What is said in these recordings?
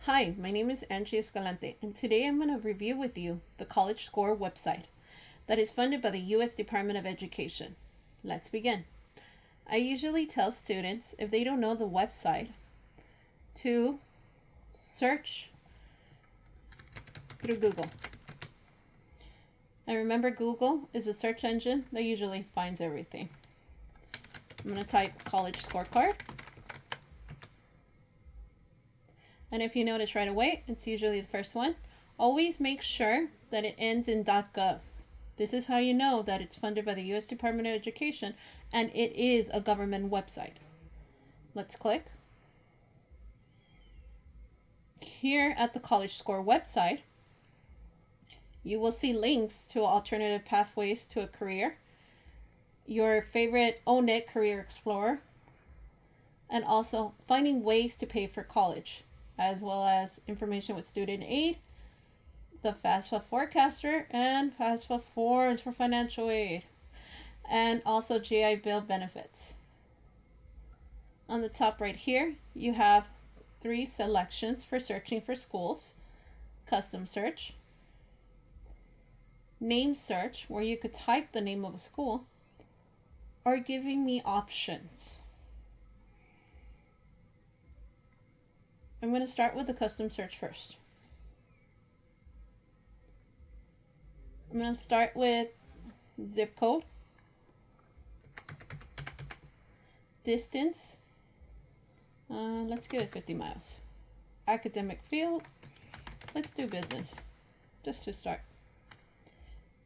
Hi, my name is Angelica Escalante, and today I'm going to review with you the College Score website that is funded by the U.S. Department of Education. Let's begin. I usually tell students, if they don't know the website, to search through Google. And remember, Google is a search engine that usually finds everything. I'm going to type college scorecard. And if you notice right away, it's usually the first one. Always make sure that it ends in .gov. This is how you know that it's funded by the U.S. Department of Education and it is a government website. Let's click. Here at the College Score website, you will see links to alternative pathways to a career, your favorite Own It Career Explorer, and also finding ways to pay for college, as well as information with student aid, the FAFSA forecaster, and FAFSA forms for financial aid, and also GI Bill benefits. On the top right here, you have 3 selections for searching for schools: custom search, name search, where you could type the name of a school, or giving me options. I'm going to start with the custom search first. I'm going to start with zip code, distance, let's give it 50 miles. Academic field, let's do business, just to start.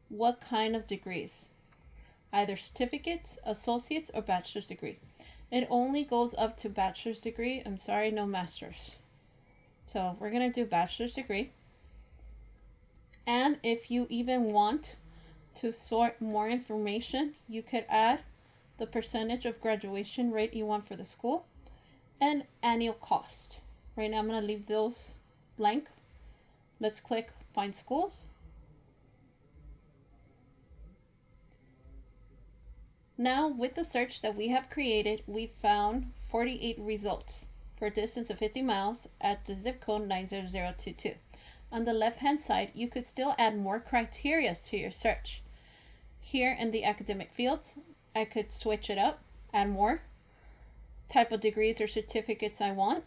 What kind of degrees? Either certificates, associates, or bachelor's degree. It only goes up to bachelor's degree. I'm sorry, no master's. So we're going to do bachelor's degree. And if you even want to sort more information, you could add the percentage of graduation rate you want for the school and annual cost. Right now I'm going to leave those blank. Let's click Find Schools. Now, with the search that we have created, we found 48 results for a distance of 50 miles at the zip code 90022. On the left-hand side, you could still add more criteria to your search. Here in the academic fields, I could switch it up, add more type of degrees or certificates I want.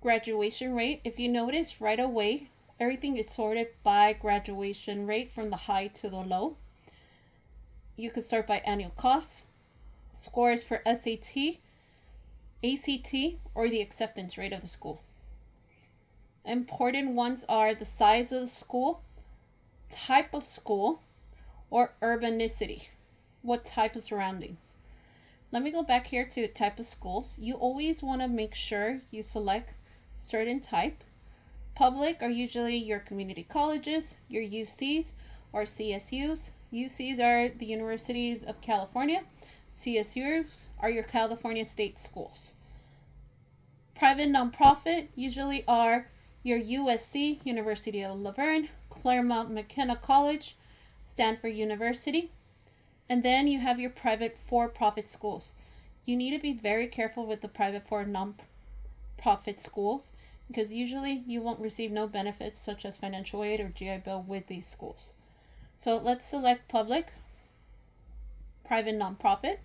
Graduation rate, if you notice right away, everything is sorted by graduation rate from the high to the low. You could sort by annual costs, scores for SAT, ACT, or the acceptance rate of the school. Important ones are the size of the school, type of school, or urbanicity. What type of surroundings? Let me go back here to type of schools. You always want to make sure you select certain type. Public are usually your community colleges, your UCs or CSUs. UCs are the Universities of California. CSUs are your California state schools. Private nonprofit usually are your USC, University of Laverne, Claremont McKenna College, Stanford University. And then you have your private for-profit schools. You need to be very careful with the private for non-profit schools because usually you won't receive no benefits such as financial aid or GI Bill with these schools. So let's select public, private nonprofit,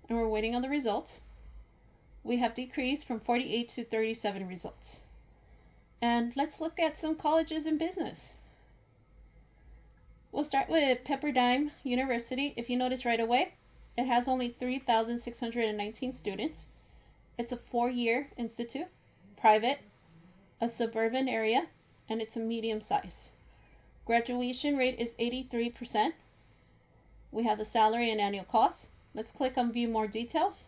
and we're waiting on the results. We have decreased from 48 to 37 results. And let's look at some colleges in business. We'll start with Pepperdine University. If you notice right away, it has only 3,619 students. It's a 4-year institute, private, a suburban area, and it's a medium size. Graduation rate is 83%. We have the salary and annual cost. Let's click on View More Details.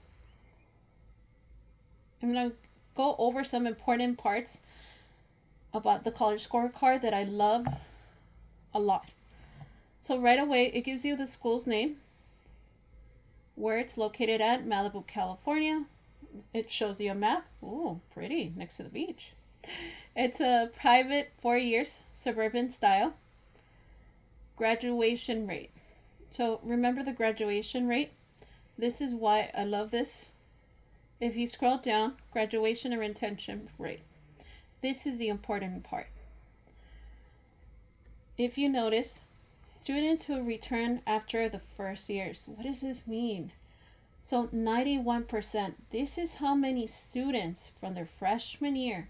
I'm going to go over some important parts about the college scorecard that I love a lot. So right away, it gives you the school's name, where it's located at, Malibu, California. It shows you a map. Ooh, pretty, next to the beach. It's a private 4 years suburban style. Graduation rate. So remember the graduation rate. This is why I love this If you scroll down, graduation and retention rate. This is the important part. If you notice, students who return after the first years. What does this mean? So 91%. This is how many students from their freshman year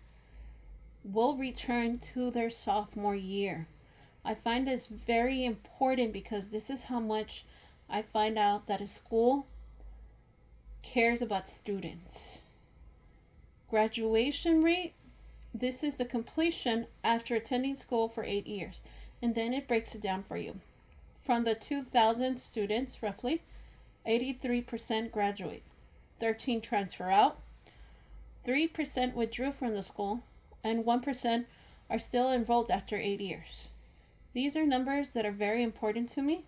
will return to their sophomore year. I find this very important because this is how much I find out that a school cares about students. Graduation rate, this is the completion after attending school for 8 years. And then it breaks it down for you. From the 2,000 students, roughly, 83% graduate. 13 transfer out. 3% withdrew from the school. And 1% are still enrolled after 8 years. These are numbers that are very important to me,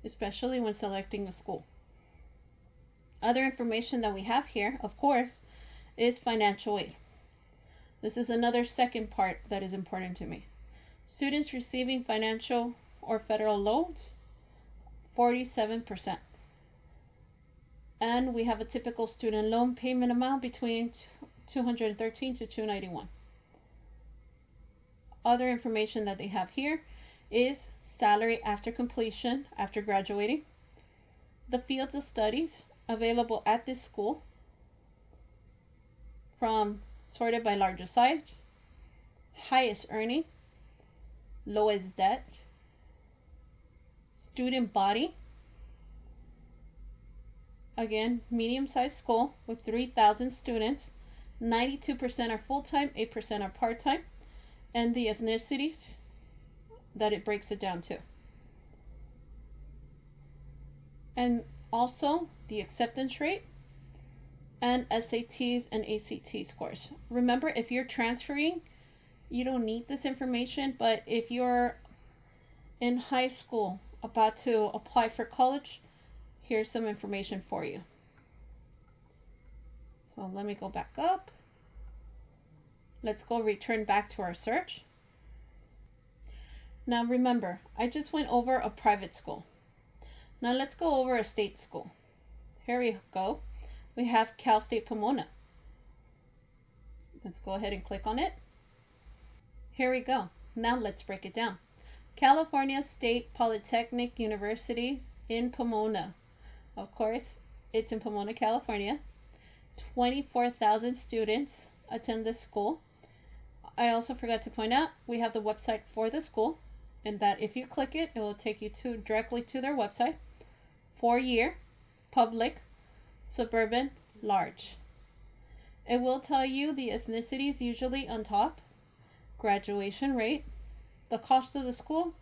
especially when selecting a school. Other information that we have here, of course, is financial aid. This is another second part that is important to me. Students receiving financial or federal loans, 47%. And we have a typical student loan payment amount between $213 to $291. Other information that they have here is salary after completion, after graduating, the fields of studies available at this school, from sorted by largest size, highest earning, lowest debt, student body, again, medium-sized school with 3,000 students, 92% are full-time, 8% are part-time, and the ethnicities that it breaks it down to. And also the acceptance rate and SATs and ACT scores. Remember, if you're transferring, you don't need this information, but if you're in high school about to apply for college, here's some information for you. So let me go back up. Let's go return back to our search. Now remember, I just went over a private school. Now let's go over a state school. Here we go. We have Cal State Pomona. Let's go ahead and click on it. Here we go. Now let's break it down. California State Polytechnic University in Pomona. Of course, it's in Pomona, California. 24,000 students attend this school. I also forgot to point out, we have the website for the school, and that if you click it, it will take you directly to their website. 4-year, public, suburban, large. It will tell you the ethnicities usually on top, graduation rate, the cost of the school,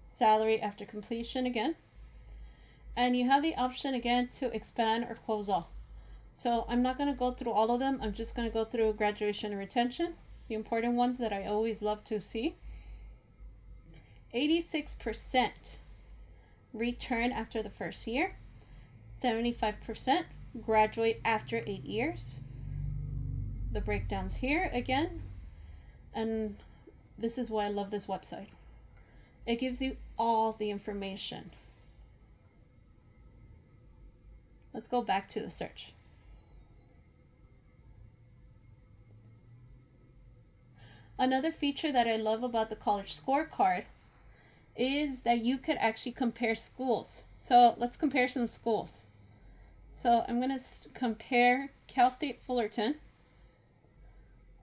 salary after completion again, and you have the option again to expand or close all. So I'm not going to go through all of them. I'm just going to go through graduation and retention, the important ones that I always love to see. 86% return after the first year. 75% graduate after 8 years. The breakdowns here again. And this is why I love this website. It gives you all the information. Let's go back to the search. Another feature that I love about the college scorecard is that you could actually compare schools. So let's compare some schools. So I'm going to compare Cal State Fullerton,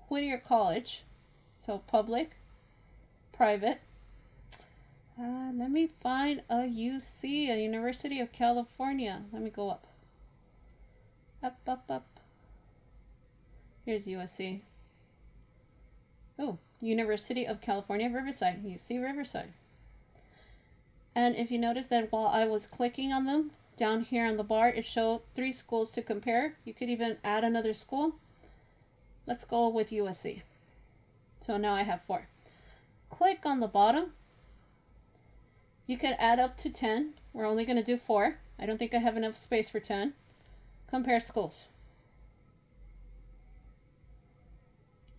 Whittier College, so public, private. Let me find a UC, a University of California. Let me go up. Up, up, up. Here's USC. Oh, University of California, Riverside. UC Riverside. And if you notice that while I was clicking on them, down here on the bar, it showed 3 schools to compare. You could even add another school. Let's go with USC. So now I have 4. Click on the bottom. You can add up to 10. We're only going to do 4. I don't think I have enough space for 10. Compare schools.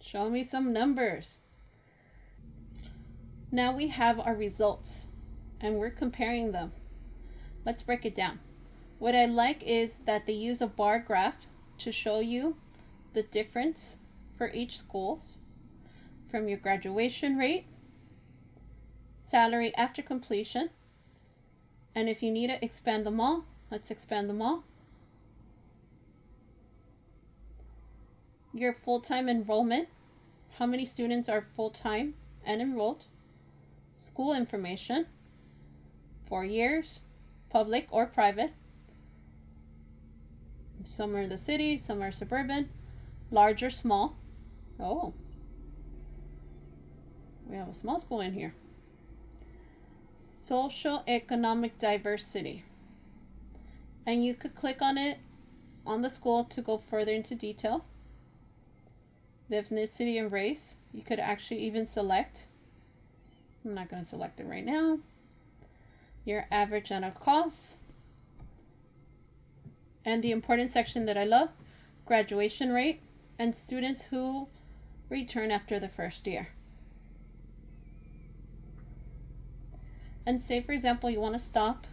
Show me some numbers. Now we have our results and we're comparing them. Let's break it down. What I like is that they use a bar graph to show you the difference for each school from your graduation rate, salary after completion, and if you need to expand them all, let's expand them all. Your full-time enrollment, how many students are full-time and enrolled, school information, 4 years, public or private, some are in the city, some are suburban, large or small. Oh, we have a small school in here. Social economic diversity, and you could click on it on the school to go further into detail. The ethnicity and race, you could actually even select. I'm not going to select it right now. Your average annual costs, and the important section that I love, graduation rate and students who return after the first year. And say for example you want to stop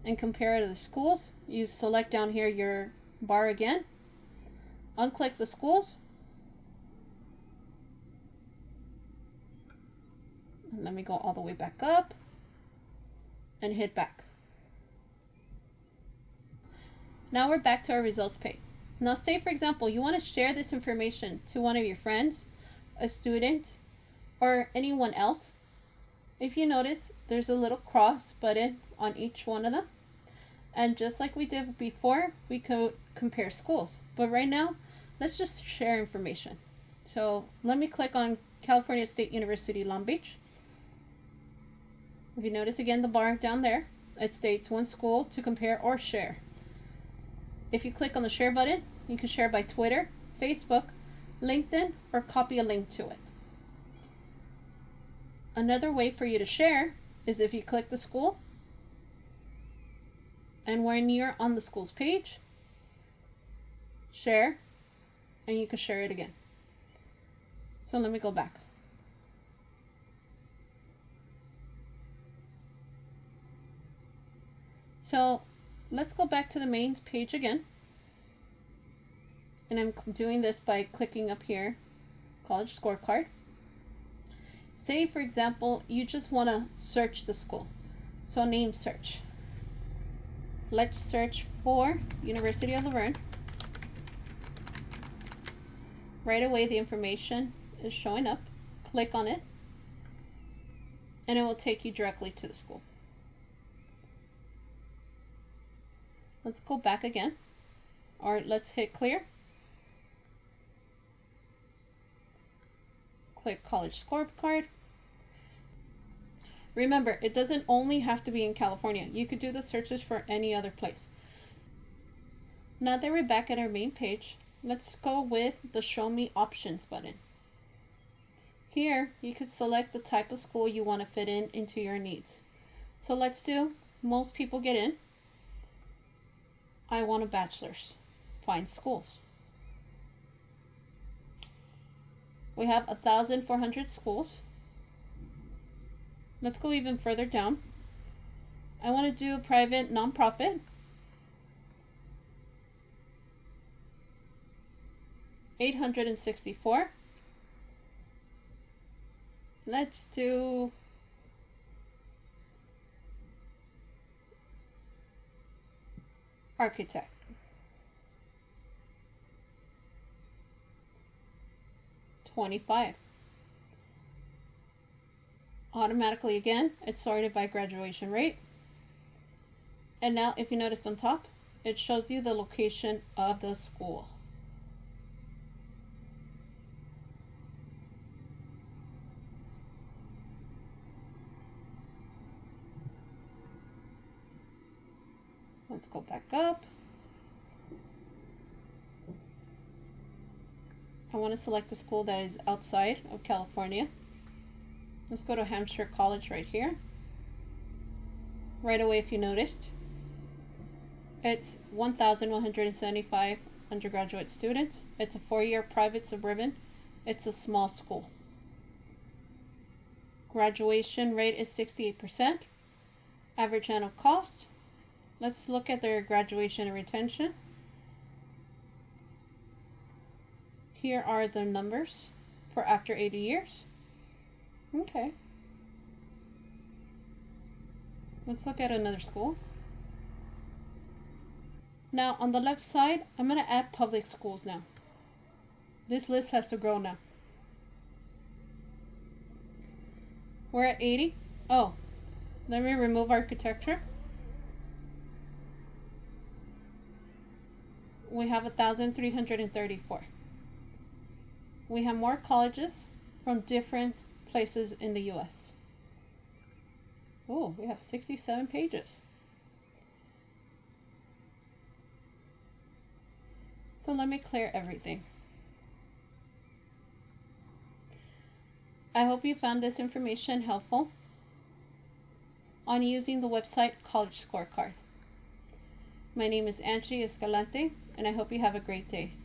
and compare it to the schools, you select down here your bar again, unclick the schools, and let me go all the way back up and hit back. Now we're back to our results page. Now say for example you want to share this information to one of your friends, a student, or anyone else. If you notice, there's a little cross button on each one of them. And just like we did before, we could compare schools. But right now, let's just share information. So let me click on California State University, Long Beach. If you notice again the bar down there, it states one school to compare or share. If you click on the share button, you can share by Twitter, Facebook, LinkedIn, or copy a link to it. Another way for you to share is if you click the school, and when you're on the school's page, share, and you can share it again. So let me go back. So let's go back to the main page again. And I'm doing this by clicking up here, college scorecard. Say for example, you just want to search the school. So name search. Let's search for University of Laverne. Right away the information is showing up. Click on it and it will take you directly to the school. Let's go back again, or let's hit clear. Click college scorecard. Remember, it doesn't only have to be in California. You could do the searches for any other place. Now that we're back at our main page, let's go with the Show Me Options button. Here, you could select the type of school you want to fit into your needs. So let's do, most people get in. I want a bachelor's. Find schools. We have 1,400 schools. Let's go even further down. I want to do private nonprofit. $864. Let's do architect. $25. Automatically again, it's sorted by graduation rate. And now if you notice on top, it shows you the location of the school. Let's go back up. I want to select a school that is outside of California. Let's go to Hampshire College right here. Right away, if you noticed, it's 1,175 undergraduate students. It's a 4-year private suburban. It's a small school. Graduation rate is 68%. Average annual cost. Let's look at their graduation and retention. Here are the numbers for after 80 years. Okay. Let's look at another school. Now on the left side, I'm going to add public schools now. This list has to grow now. We're at 80. Oh, let me remove architecture. We have 1,334. We have more colleges from different places in the US. Oh, we have 67 pages. So let me clear everything. I hope you found this information helpful on using the website College Scorecard. My name is Angelica Escalante, and I hope you have a great day.